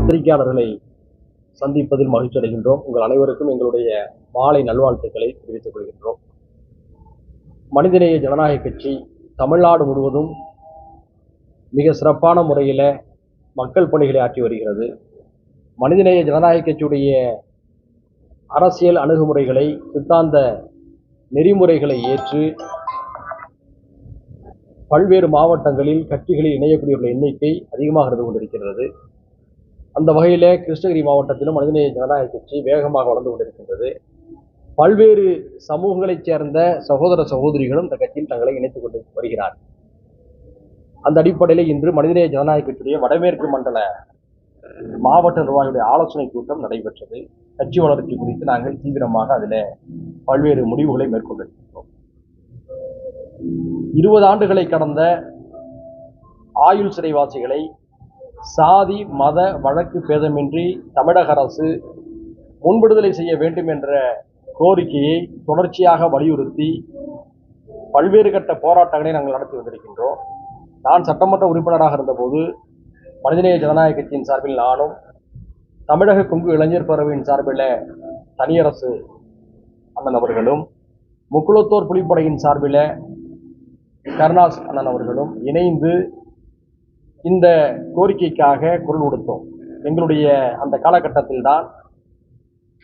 பத்திரிகையாளர்களை சந்திப்பதில் மகிழ்ச்சி அடைகின்றோம். உங்கள் அனைவருக்கும் எங்களுடைய மாலை நல்வாழ்த்துக்களை தெரிவித்துக் கொள்கின்றோம். மனிதநேய ஜனநாயக கட்சி தமிழ்நாடு முழுவதும் மிக சிறப்பான முறையில் மக்கள் பணிகளை ஆற்றி வருகிறது. மனிதநேய ஜனநாயக கட்சியுடைய அரசியல் அணுகுமுறைகளை, சித்தாந்த நெறிமுறைகளை ஏற்று பல்வேறு மாவட்டங்களில் கட்சிகளில் இணையக்கூடியவர்கள் எண்ணிக்கை அதிகமாக இருந்து கொண்டிருக்கிறது. அந்த வகையில் கிருஷ்ணகிரி மாவட்டத்திலும் மனிதநேய ஜனநாயக கட்சி வேகமாக வளர்ந்து கொண்டிருக்கின்றது. பல்வேறு சமூகங்களைச் சேர்ந்த சகோதர சகோதரிகளும் இந்த கட்சியில் தங்களை இணைத்துக் கொண்டு வருகிறார். அந்த அடிப்படையில் இன்று மனிதநேய ஜனநாயக கட்சியுடைய வடமேற்கு மண்டல மாவட்ட நிர்வாகிகளுடைய ஆலோசனை கூட்டம் நடைபெற்றது. கட்சி வளர்ச்சி குறித்து நாங்கள் தீவிரமாக அதில் பல்வேறு முடிவுகளை மேற்கொண்டிருக்கிறோம். 20 ஆண்டுகளை கடந்த ஆயுள் சிறைவாசிகளை சாதி மத வழக்கு பேதமின்றி தமிழக அரசு முன்விடுதலை செய்ய வேண்டும் என்ற கோரிக்கையை தொடர்ச்சியாக வலியுறுத்தி பல்வேறு கட்ட போராட்டங்களை நாங்கள் நடத்தி வந்திருக்கின்றோம். நான் சட்டமன்ற உறுப்பினராக இருந்தபோது மனிதநேய ஜனநாயக கட்சியின் சார்பில் நானும், தமிழக கொங்கு இளைஞர் பேரவையின் சார்பில் தனியரசு அண்ணன் அவர்களும், முக்குளத்தோர் புலிப்படையின் சார்பில் கருணாஸ் அண்ணன் அவர்களும் இணைந்து இந்த கோரிக்கைக்காக குரல் கொடுத்தோம். எங்களுடைய அந்த காலகட்டத்தில் தான்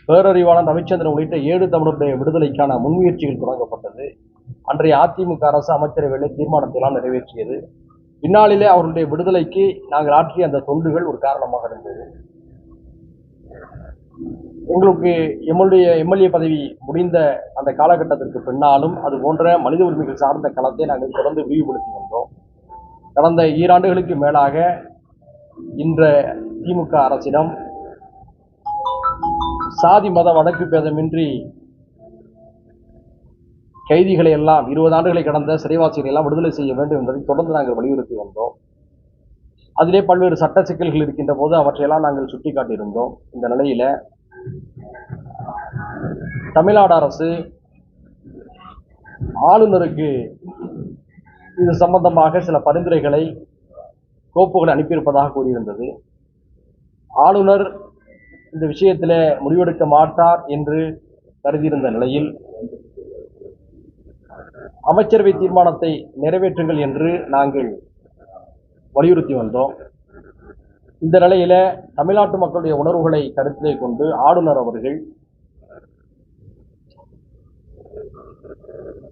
பேரறிவாளன் ரவிச்சந்திரன் உள்ளிட்ட 7 தமிழருடைய விடுதலைக்கான முன்முயற்சிகள் தொடங்கப்பட்டது. அன்றைய அதிமுக அரசு அமைச்சரவையில் தீர்மானத்தை எல்லாம் நிறைவேற்றியது. பின்னாளிலே அவர்களுடைய விடுதலைக்கு நாங்கள் ஆற்றிய அந்த தொண்டுகள் ஒரு காரணமாக இருந்தது. எங்களுக்கு எம்முடைய எம்எல்ஏ பதவி முடிந்த அந்த காலகட்டத்திற்கு பின்னாலும் அது போன்ற மனித உரிமைகள் சார்ந்த களத்தை நாங்கள் தொடர்ந்து விரிவுபடுத்தி வந்தோம். கடந்த 2 ஆண்டுகளுக்கு மேலாக இந்த திமுக அரசிடம் சாதி மத வழக்கு பேதமின்றி கைதிகளை எல்லாம் 20 ஆண்டுகளை கடந்த சிறைவாசிகளை எல்லாம் விடுதலை செய்ய வேண்டும் என்பதை தொடர்ந்து நாங்கள் வலியுறுத்தி வந்தோம். அதிலே பல்வேறு சட்ட சிக்கல்கள் இருக்கின்ற போது அவற்றையெல்லாம் நாங்கள் சுட்டிக்காட்டியிருந்தோம். இந்த நிலையில தமிழ்நாடு அரசு ஆளுநருக்கு இது சம்பந்தமாக சில பரிந்துரைகளை, கோப்புகளை அனுப்பியிருப்பதாக கூறியிருந்தது. ஆளுநர் இந்த விஷயத்தில் முடிவெடுக்க மாட்டார் என்று கருதியிருந்த நிலையில் அமைச்சரவை தீர்மானத்தை நிறைவேற்றுங்கள் என்று நாங்கள் வலியுறுத்தி வந்தோம். இந்த நிலையில தமிழ்நாட்டு மக்களுடைய உணர்வுகளை கருத்திலே கொண்டு ஆளுநர் அவர்கள்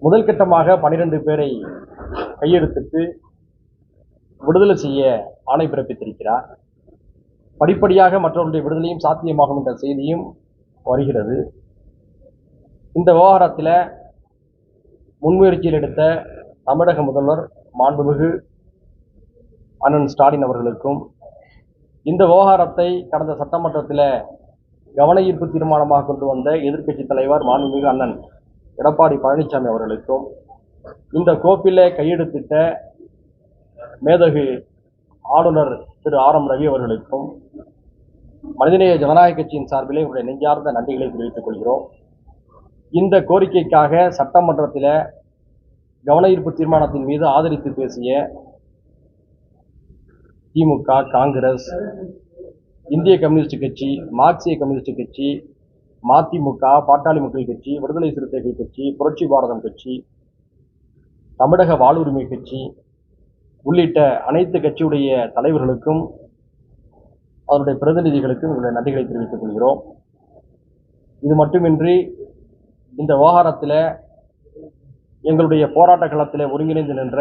முதல் கட்டமாக 12 பேரை கையெழுத்திட்டு விடுதலை செய்ய ஆணை பிறப்பித்திருக்கிறார். படிப்படியாக மற்றவர்களுடைய விடுதலையும் சாத்தியமாகும் என்ற செய்தியும் வருகிறது. இந்த விவகாரத்தில் முன்முயற்சியில் எடுத்த தமிழக முதல்வர் மாண்புமிகு அண்ணன் ஸ்டாலின் அவர்களுக்கும், இந்த விவகாரத்தை கடந்த சட்டமன்றத்தில் கவன ஈர்ப்பு தீர்மானமாக கொண்டு வந்த எதிர்க்கட்சி தலைவர் மாண்புமிகு அண்ணன் எடப்பாடி பழனிசாமி அவர்களுக்கும், இந்த கோப்பிலே கையெழுத்திட்ட மேதகு ஆளுநர் திரு ஆர்.எம். ரவி அவர்களுக்கும் மனிதநேய ஜனநாயக கட்சியின் சார்பிலே இவருடைய நெஞ்சார்ந்த நன்றிகளை தெரிவித்துக் கொள்கிறோம். இந்த கோரிக்கைக்காக சட்டமன்றத்தில் கவன ஈர்ப்பு தீர்மானத்தின் மீது ஆதரித்து பேசிய திமுக, காங்கிரஸ், இந்திய கம்யூனிஸ்ட் கட்சி, மார்க்சிய கம்யூனிஸ்ட் கட்சி, மதிமுக, பாட்டாளி மக்கள் கட்சி, விடுதலை சிறுத்தைகள் கட்சி, புரட்சி பாரதம் கட்சி, தமிழக வாழ்வுரிமை கட்சி உள்ளிட்ட அனைத்து கட்சியுடைய தலைவர்களுக்கும் அதனுடைய பிரதிநிதிகளுக்கும் எங்களுடைய நன்றிகளை தெரிவித்துக் கொள்கிறோம். இது மட்டுமின்றி இந்த விவகாரத்தில் எங்களுடைய போராட்ட களத்தில் ஒருங்கிணைந்து நின்ற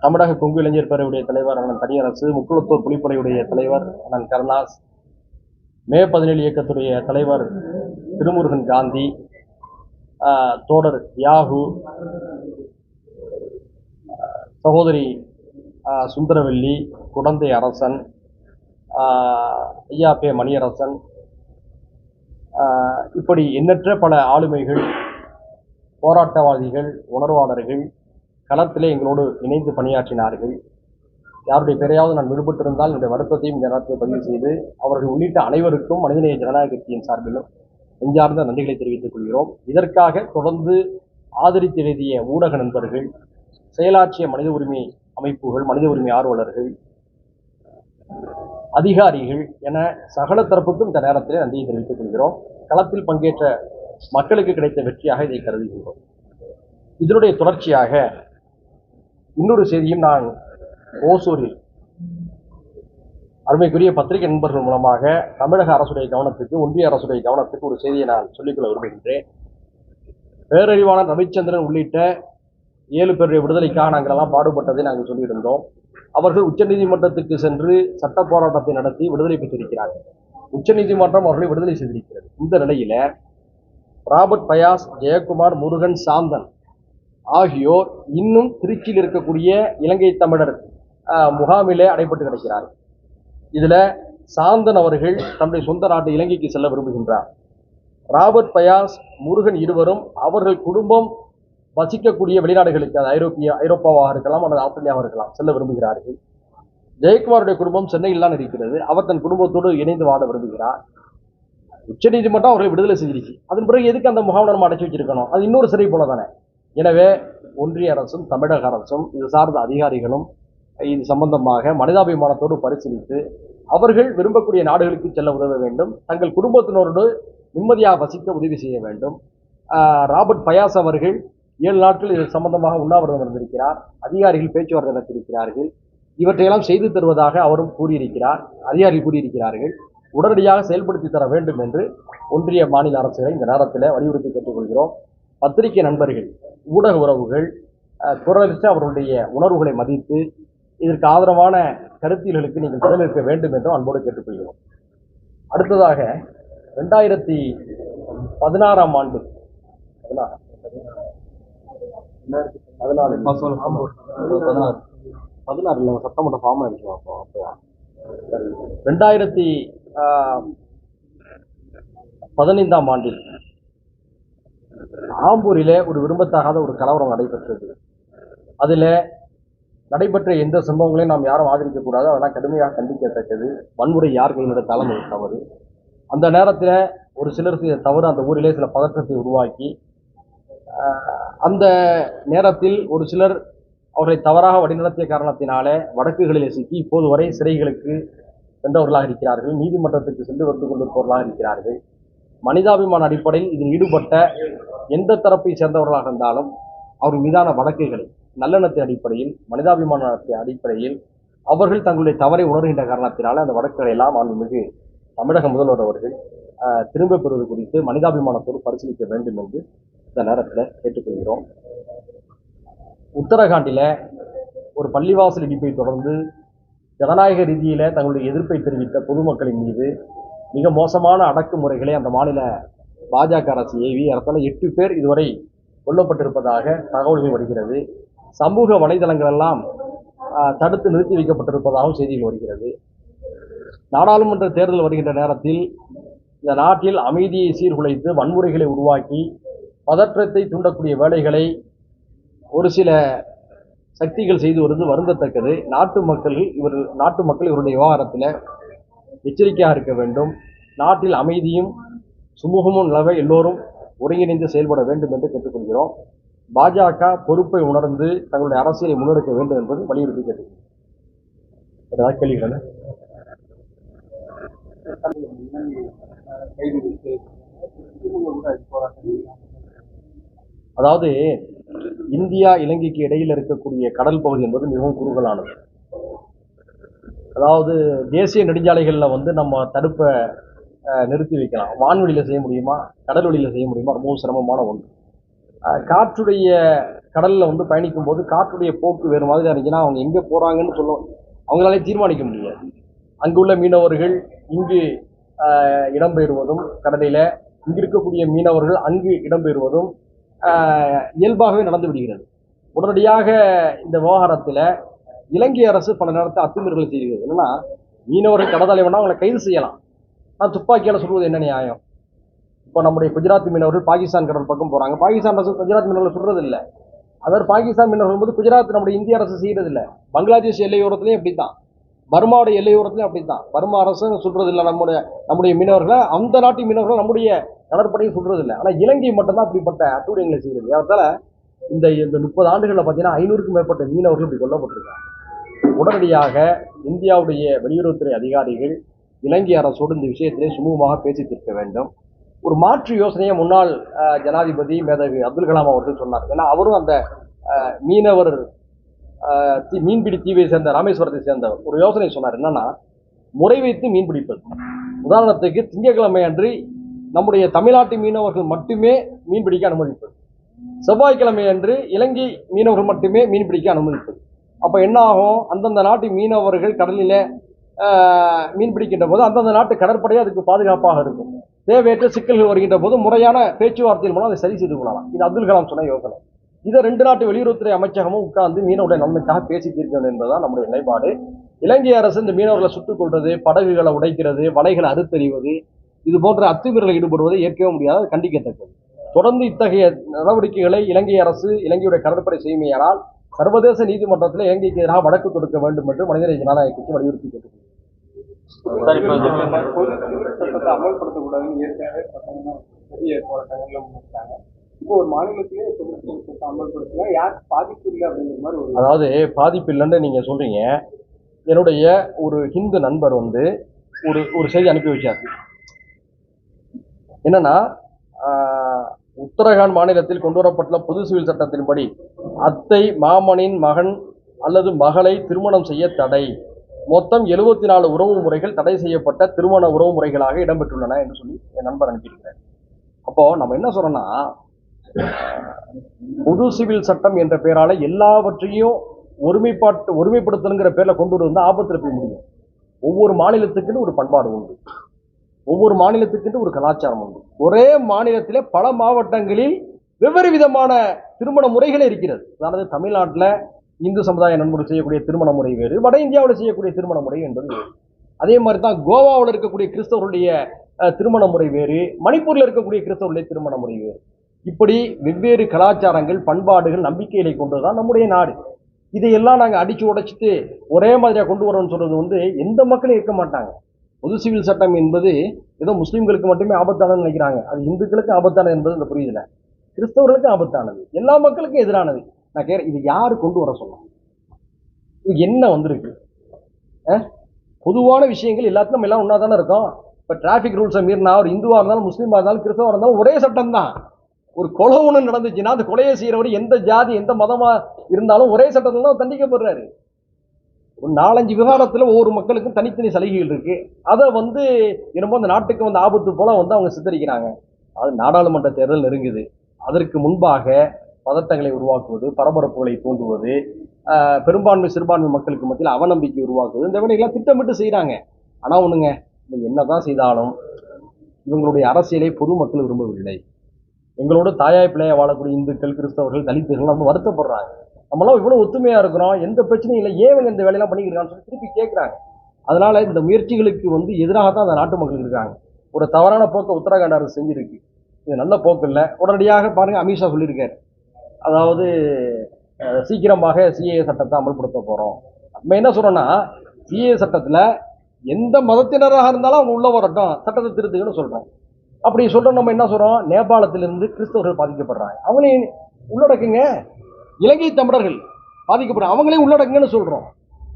தமிழக கொங்கு இளைஞர் பேரவையுடைய தலைவர் அண்ணன் தனியரசு, முக்குளத்தூர் புலிப்படையுடைய தலைவர் அண்ணன் கருணாஸ், மே 17 இயக்கத்துடைய தலைவர் திருமுருகன் காந்தி, தோடர் யாகு, சகோதரி சுந்தரவல்லி, குடந்தை அரசன், ஐயா பே மணியரசன், இப்படி எண்ணற்ற பல ஆளுமைகள், போராட்டவாதிகள், உணர்வாளர்கள் களத்திலே எங்களோடு இணைந்து பணியாற்றினார்கள். யாருடைய பெயரையாவது நான் விடுபட்டிருந்தால் என்னுடைய வருத்தத்தையும் இந்த நேரத்தில் பதிவு செய்து அவர்கள் உள்ளிட்ட அனைவருக்கும் மனிதநேய ஜனநாயக கட்சியின் சார்பிலும் நெஞ்சார்ந்த நன்றிகளை தெரிவித்துக் கொள்கிறோம். இதற்காக தொடர்ந்து ஆதரித்து எழுதிய ஊடக நண்பர்கள், செயலாற்றிய மனித உரிமை அமைப்புகள், மனித உரிமை ஆர்வலர்கள், அதிகாரிகள் என சகல தரப்புக்கும் இந்த நேரத்தில் நன்றியை தெரிவித்துக் கொள்கிறோம். களத்தில் பங்கேற்ற மக்களுக்கு கிடைத்த வெற்றியாக இதை கருதுகின்றோம். இதனுடைய தொடர்ச்சியாக இன்னொரு செய்தியும் நான் ஓசூரில் அருமைக்குரிய பத்திரிகை நண்பர்கள் மூலமாக தமிழக அரசுடைய கவனத்துக்கு, ஒன்றிய அரசுடைய கவனத்துக்கு ஒரு செய்தியை நான் சொல்லிக்கொள்ள விரும்புகின்றேன். பேரறிவாளர் ரவிச்சந்திரன் உள்ளிட்ட 7 பேருடைய விடுதலைக்காக நாங்கள் எல்லாம் பாடுபட்டதை நாங்கள் சொல்லியிருந்தோம். அவர்கள் உச்சநீதிமன்றத்துக்கு சென்று சட்ட போராட்டத்தை நடத்தி விடுதலை பெற்றிருக்கிறார்கள். உச்சநீதிமன்றம் அவர்களை விடுதலை செய்திருக்கிறது. இந்த நிலையில ராபர்ட் பயாஸ், ஜெயக்குமார், முருகன், சாந்தன் ஆகியோர் இன்னும் திருச்சியில் இருக்கக்கூடிய இலங்கை தமிழர் முகாமிலே அடைபட்டு கிடக்கிறார்கள். இதுல சாந்தன் அவர்கள் தன்னுடைய சொந்த நாட்டு இலங்கைக்கு செல்ல விரும்புகின்றார். ராபர்ட் பயாஸ், முருகன் இருவரும் அவர்கள் குடும்பம் வசிக்கக்கூடிய வெளிநாடுகளுக்கு, அது ஐரோப்பாவாக இருக்கலாம் அல்லது ஆஸ்திரேலியாவாக இருக்கலாம், செல்ல விரும்புகிறார்கள். ஜெயக்குமாருடைய குடும்பம் சென்னையில் தான் இருக்கிறது. அவர் தன் குடும்பத்தோடு இணைந்து வாழ விரும்புகிறார். உச்சநீதிமன்றம் அவர்களை விடுதலை செஞ்சிருச்சு. அதன் பிறகு எதுக்கு அந்த முகாம் நம்ம அடைச்சி வச்சிருக்கணும்? அது இன்னொரு சிறை போல தானே. எனவே ஒன்றிய அரசும் தமிழக அரசும் இது சார்ந்த அதிகாரிகளும் இது சம்பந்தமாக மனிதாபிமானத்தோடு பரிசீலித்து அவர்கள் விரும்பக்கூடிய நாடுகளுக்கு செல்ல உதவ வேண்டும். தங்கள் குடும்பத்தினரோடு நிம்மதியாக வசிக்க உதவி செய்ய வேண்டும். ராபர்ட் பயாஸ் அவர்கள் 7 நாட்கள் இது சம்பந்தமாக உண்ணாவிரதம் இருந்திருக்கிறார். அதிகாரிகள் பேச்சுவார்த்தை நடத்தியிருக்கிறார்கள். இவற்றையெல்லாம் செய்து தருவதாக அவரும் கூறியிருக்கிறார், அதிகாரிகள் கூறியிருக்கிறார்கள். உடனடியாக செயல்படுத்தி தர வேண்டும் என்று ஒன்றிய மாநில அரசுகளை இந்த நேரத்தில் வலியுறுத்தி கேட்டுக்கொள்கிறோம். பத்திரிகை நண்பர்கள், ஊடக உறவுகள் குரலிட்டு அவர்களுடைய உணர்வுகளை மதித்து இதற்கு ஆதரவான கருத்தியல்களுக்கு நீங்கள் பதிலளிக்க வேண்டும் என்றும் அன்போடு கேட்டுக்கொள்கிறோம். அடுத்ததாக 2016 ஆண்டு 16 சட்டமன்ற ஃபார்ம் அடிக்கலாம். 2015 ஆண்டில் ஆம்பூரிலே ஒரு விரும்பத்தகாத ஒரு கலவரம் நடைபெற்றது. அதில் நடைபெற்ற எந்த சம்பவங்களையும் நாம் யாரும் ஆதரிக்கக்கூடாது, அதெல்லாம் கடுமையாக கண்டிக்கத்தக்கது. வன்முறை யார் கையில் எடுத்தாலும் அது தவறு. அந்த நேரத்தில் ஒரு சிலர் தவறு அந்த ஊரிலே சில பதற்றத்தை உருவாக்கி, அந்த நேரத்தில் ஒரு சிலர் அவர்களை தவறாக வழிநடத்திய காரணத்தினாலே வழக்குகளிலே சிக்கி இப்போது வரை சிறைகளுக்கு சென்றவர்களாக இருக்கிறார்கள். நீதிமன்றத்துக்கு சென்று வந்து கொண்டிருப்பவர்களாக இருக்கிறார்கள். மனிதாபிமான அடிப்படையில் இதில் ஈடுபட்ட எந்த தரப்பை சேர்ந்தவர்களாக இருந்தாலும் அவர்கள் மீதான வழக்குகளை நல்லெண்ணத்தின் அடிப்படையில், மனிதாபிமானத்தின் அடிப்படையில் அவர்கள் தங்களுடைய தவறை உணர்கின்ற காரணத்தினால அந்த வழக்குகளை எல்லாம் மாண்புமிகு தமிழக முதல்வர் அவர்கள் திரும்ப பெறுவது குறித்து மனிதாபிமானத்தோடு பரிசீலிக்க வேண்டும் என்று இந்த நேரத்தில் கேட்டுக்கொள்கிறோம். உத்தரகாண்டில் ஒரு பள்ளிவாசல் இடிப்பை தொடர்ந்து ஜனநாயக ரீதியில தங்களுடைய எதிர்ப்பை தெரிவித்த பொதுமக்களின் மீது மிக மோசமான அடக்குமுறைகளை அந்த மாநில பாஜக அரசு ஏவி அரசால 8 பேர் இதுவரை கொல்லப்பட்டிருப்பதாக தகவல்கள் வருகிறது. சமூக வலைதளங்கள் எல்லாம் தடுத்து நிறுத்தி வைக்கப்பட்டிருப்பதாகவும் செய்திகள் வருகிறது. நாடாளுமன்ற தேர்தல் வருகின்ற நேரத்தில் இந்த நாட்டில் அமைதியை சீர்குலைத்து வன்முறைகளை உருவாக்கி பதற்றத்தை தூண்டக்கூடிய வேலைகளை ஒரு சில சக்திகள் செய்து வருவது வருந்தத்தக்கது. நாட்டு மக்கள் இவருடைய விவகாரத்தில் எச்சரிக்கையாக இருக்க வேண்டும். நாட்டில் அமைதியும் சுமூகமும் நிலவ எல்லோரும் ஒருங்கிணைந்து செயல்பட வேண்டும் என்று கேட்டுக்கொள்கிறோம். பாஜக பொறுப்பை உணர்ந்து தங்களுடைய அரசியலை முன்னெடுக்க வேண்டும் என்பது வலியுறுத்தி கேட்டுக்கொள்கிறோம். அதாவது இந்தியா இலங்கைக்கு இடையில் இருக்கக்கூடிய கடல் பகுதி என்பது மிகவும் குறுகலானது. அதாவது தேசிய நெடுஞ்சாலைகளில் நம்ம தடுப்பை நிறுத்தி வைக்கலாம். வான்வெளியில் செய்ய முடியுமா, கடல் வழியில் செய்ய முடியுமா, ரொம்பவும் சிரமமான ஒன்று. காற்றுடைய கடலில் பயணிக்கும் போது காற்றுடைய போக்கு வேறு மாதிரி இருந்துச்சுன்னா அவங்க எங்கே போகிறாங்கன்னு அவங்களாலே தீர்மானிக்க முடியாது. அங்குள்ள மீனவர்கள் இங்கு இடம்பெயர்வதும் கடலில், இங்கு இருக்கக்கூடிய மீனவர்கள் அங்கு இடம்பெயர்வதும் இயல்பாகவே நடந்து விடுகிறது. உடனடியாக இந்த விவகாரத்தில் இலங்கை அரசு பல நேரத்தில் அத்துமீறல்களை செய்கிறது. என்னன்னா, மீனவர்கள் கடற்கரை வேணா அவங்களை கைது செய்யலாம், ஆனால் துப்பாக்கியால் சொல்வது என்ன நியாயம்? இப்போ நம்முடைய குஜராத் மீனவர்கள் பாகிஸ்தான் கடல் பக்கம் போகிறாங்க. பாகிஸ்தான் அரசு குஜராத் மீனவர்கள் சொல்றது இல்லை. அதாவது பாகிஸ்தான் மீனவர்கள் போது குஜராத் நம்முடைய இந்திய அரசு செய்யறது இல்லை. பங்களாதேஷ் எல்லையோரத்துலையும் அப்படித்தான், பர்மாவுடைய எல்லையோரத்துலையும் அப்படித்தான். பர்மா அரசு சொல்றது இல்லை நம்முடைய மீனவர்களை, அந்த நாட்டு மீனவர்கள் நம்முடைய கடற்படையும் சொல்றது இல்லை. ஆனால் இலங்கை மட்டும்தான் அப்படிப்பட்ட அட்டூழியங்களை செய்கிறது. அதனால இந்த 30 ஆண்டுகளில் பார்த்தீங்கன்னா 500க்கும் மேற்பட்ட மீனவர்கள் இப்படி கொல்லப்பட்டிருக்காங்க. உடனடியாக இந்தியாவுடைய வெளியுறவுத்துறை அதிகாரிகள் இலங்கை அரசோடு இந்த விஷயத்திலே சுமூகமாக பேசி தீர்க்க வேண்டும். ஒரு மாற்று யோசனையை முன்னாள் ஜனாதிபதி மேதகு அப்துல் கலாம் அவர்கள் சொன்னார். ஏன்னா அவரும் அந்த மீனவர் மீன்பிடி தீவை சேர்ந்த ராமேஸ்வரத்தை சேர்ந்தவர் ஒரு யோசனை சொன்னார். என்னன்னா, முறை வைத்து மீன் பிடிப்பது. உதாரணத்துக்கு திங்கட்கிழமை அன்று நம்முடைய தமிழ்நாட்டு மீனவர்கள் மட்டுமே மீன் பிடிக்க அனுமதிப்பது, செவ்வாய்க்கிழமை அன்று இலங்கை மீனவர்கள் மட்டுமே மீன் பிடிக்க அனுமதிப்பது. அப்ப என்ன ஆகும்? அந்தந்த நாட்டு மீனவர்கள் கடலில மீன் பிடிக்கின்ற போது அந்தந்த நாட்டு கடற்படையே அதுக்கு பாதுகாப்பாக இருக்கும். தேவையற்ற சிக்கல்கள் வருகின்ற போது முறையான பேச்சுவார்த்தையின் மூலம் அதை சரி செய்து கொள்ளலாம். இது அப்துல் கலாம் சொன்ன யோசனை. இதை 2 நாட்டு வெளியுறவுத்துறை அமைச்சகமும் உட்கார்ந்து மீனவருடைய நலனுக்காக பேசி தீர்க்க வேண்டும் என்பதுதான் நம்முடைய நிலைப்பாடு. இலங்கை அரசு இந்த மீனவர்களை சுட்டுக் கொள்வது, படகுகளை உடைக்கிறது, வலைகளை அறுத்தறிவது, இது போன்ற அத்துமீறலில் ஈடுபடுவதை ஏற்கவே முடியாது, கண்டிக்கத்தக்கது. தொடர்ந்து இத்தகைய நடவடிக்கைகளை இலங்கை அரசு, இலங்கையுடைய கடற்படை செய்யுமையானால் சர்வதேச நீதிமன்றத்தில் இலங்கைக்கு எதிராக வழக்கு தொடுக்க வேண்டும் என்று மனிதநேய ஜனநாயக கட்சி வலியுறுத்தி கேட்டுக்கொள்கிறது. அமல்படுத்தக்கூடாதுன்னு ஏற்கனவே பெரிய போராட்டங்கள்ல முன்னெடுத்தாங்க. இப்போ ஒரு மாநிலத்திலே அமல்படுத்தல, யாருக்கு பாதிப்பு இல்லை அப்படிங்கிற மாதிரி ஒரு, அதாவது பாதிப்பு இல்லைன்னு நீங்க சொல்றீங்க. என்னுடைய ஒரு ஹிந்து நண்பர் வந்து ஒரு செய்தி அனுப்பி வச்சார். என்னன்னா, உத்தரகாண்ட் மாநிலத்தில் கொண்டு வரப்பட்டுள்ள பொது சிவில் சட்டத்தின்படி அத்தை மாமனின் மகன் அல்லது மகளை திருமணம் செய்ய தடை. மொத்தம் 74 உறவு முறைகள் தடை செய்யப்பட்ட திருமண உறவு முறைகளாக இடம்பெற்றுள்ளன என்று சொல்லி என் நண்பர் அனுப்பியிருக்கிறார். அப்போ நம்ம என்ன சொல்றோம்னா, பொது சிவில் சட்டம் என்ற பெயரால எல்லாவற்றையும் ஒருமைப்படுத்தணுங்கிற பேர்ல கொண்டு வந்து ஆபத்தில் போய் முடியும். ஒவ்வொரு மாநிலத்துக்குன்னு ஒரு பண்பாடு உண்டு, ஒவ்வொரு மாநிலத்துக்கு ஒரு கலாச்சாரம் உண்டு. ஒரே மாநிலத்திலே பல மாவட்டங்களில் வெவ்வேறு விதமான திருமண முறைகளே இருக்கிறது. அதாவது தமிழ்நாட்டில் இந்து சமுதாய நண்பர்கள் செய்யக்கூடிய திருமண முறை வேறு, வட இந்தியாவில் செய்யக்கூடிய திருமண முறை என்பது வேறு. அதே மாதிரி தான் கோவாவில் இருக்கக்கூடிய கிறிஸ்தவருடைய திருமண முறை வேறு, மணிப்பூரில் இருக்கக்கூடிய கிறிஸ்தவருடைய திருமண முறை வேறு. இப்படி வெவ்வேறு கலாச்சாரங்கள், பண்பாடுகள், நம்பிக்கைகளை கொண்டுதான் நம்முடைய நாடு. இதையெல்லாம் நாங்கள் அடிச்சு உடைச்சிட்டு ஒரே மாதிரியா கொண்டு வரோம்னு சொல்றது வந்து எந்த மக்களும் இருக்க மாட்டாங்க. பொது சிவில் சட்டம் என்பது ஏதோ முஸ்லீம்களுக்கு மட்டுமே ஆபத்தானது நினைக்கிறாங்க. அது இந்துக்களுக்கு ஆபத்தானது என்பது இந்த புரியுதுல, கிறிஸ்தவர்களுக்கு ஆபத்தானது, எல்லா மக்களுக்கும் எதிரானது. நான் கேட்கிறேன், இது யாரு கொண்டு வர சொல்லலாம்? இது என்ன வந்திருக்கு? பொதுவான விஷயங்கள் எல்லாத்தையும் நம்ம எல்லாம் ஒன்னா தானே இருக்கோம். இப்ப டிராபிக் ரூல்ஸை மீறினா ஒரு இந்துவா இருந்தாலும், முஸ்லீமா இருந்தாலும், கிறிஸ்தவா இருந்தாலும் ஒரே சட்டம் தான். ஒரு கொலை ஒண்ணு நடந்துச்சுன்னா அந்த கொலையை செய்யறவர் எந்த ஜாதி எந்த மதமா இருந்தாலும் ஒரே சட்டத்தில் தான் தண்டிக்கப்படுறாரு. ஒரு 4-5 விவகாரத்துல ஒவ்வொரு மக்களுக்கும் தனித்தனி சலுகைகள் இருக்கு. அதை வந்து என்னமோ அந்த நாட்டுக்கு வந்து ஆபத்து போல வந்து அவங்க சித்தரிக்கிறாங்க. அது நாடாளுமன்ற தேர்தல் நெருங்குது. அதற்கு முன்பாக பதட்டங்களை உருவாக்குவது, பரபரப்புகளை தூண்டுவது, பெரும்பான்மை சிறுபான்மை மக்களுக்கு மத்தியில் அவநம்பிக்கை உருவாக்குவது, இந்த வேலைகள்லாம் திட்டமிட்டு செய்யறாங்க. ஆனா ஒண்ணுங்க, நீங்க என்னதான் செய்தாலும் இவங்களுடைய அரசியலை பொதுமக்கள் விரும்பவில்லை. எங்களோட தாயாய் பிள்ளையா வாழக்கூடிய இந்துக்கள், கிறிஸ்தவர்கள், தலித்துகள் நம்ம வருத்தப்படுறாங்க. நம்மளாம் இவ்வளவு ஒத்துமையா இருக்கிறோம், எந்த பிரச்சனையும் இல்லை, ஏன் இந்த வேலையெல்லாம் பண்ணிக்கிறான்னு சொல்லி திருப்பி கேட்கிறாங்க. அதனால இந்த முயற்சிகளுக்கு வந்து எதிராக தான் அந்த நாட்டு மக்கள் இருக்காங்க. ஒரு தவறான போக்கை உத்தரகாண்ட் அரசு செஞ்சிருக்கு. இது நல்ல போக்கு இல்லை. உடனடியாக பாருங்க, அமித்ஷா சொல்லியிருக்காரு, அதாவது சீக்கிரமாக சிஏஏ சட்டத்தை அமல்படுத்த போறோம். நம்ம என்ன சொல்றோம்னா, சிஏஏ சட்டத்துல எந்த மதத்தினராக இருந்தாலும் அவங்க உள்ள வரட்டும், சட்டத்தை திருத்துக்குன்னு சொல்றோம். அப்படி சொல்றோம். நம்ம என்ன சொல்றோம், நேபாளத்திலிருந்து கிறிஸ்தவர்கள் பாதிக்கப்படுறாங்க, அவங்களையும் உள்ளடக்குங்க. இலங்கை தமிழர்கள் பாதிக்கப்படுறாங்க, அவங்களையும் உள்ளடக்குங்கன்னு சொல்றோம்.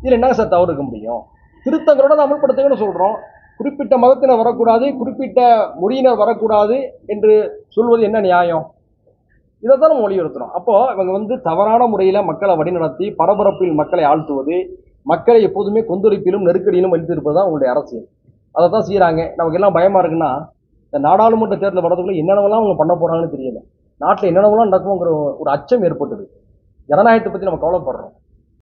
இதுல என்ன சார் தவறு இருக்க முடியும்? திருத்தங்களோட அமல்படுத்துங்கன்னு சொல்றோம். குறிப்பிட்ட மதத்தினர் வரக்கூடாது, குறிப்பிட்ட மொழியினர் வரக்கூடாது என்று சொல்வது என்ன நியாயம்? இதைத்தான் நம்ம வலியுறுத்துறோம். அப்போ இவங்க வந்து தவறான முறையில மக்களை வழிநடத்தி பரபரப்பில் மக்களை ஆழ்த்துவது, மக்களை எப்போதுமே கொந்தளிப்பிலும் நெருக்கடியிலும் வைத்திருப்பது தான் உங்களுடைய அரசியல். அதை தான் செய்யறாங்க. நமக்கு எல்லாம் பயமா இருக்குன்னா, இந்த நாடாளுமன்ற தேர்தல் வரதுக்குள்ள என்னென்னவெல்லாம் அவங்க பண்ண போறாங்கன்னு தெரியல. நாட்டில் என்னென்னவெல்லாம் நடக்குங்கிற ஒரு அச்சம் ஏற்பட்டது. ஜனநாயகத்தை பத்தி நம்ம கவலைப்படுறோம்.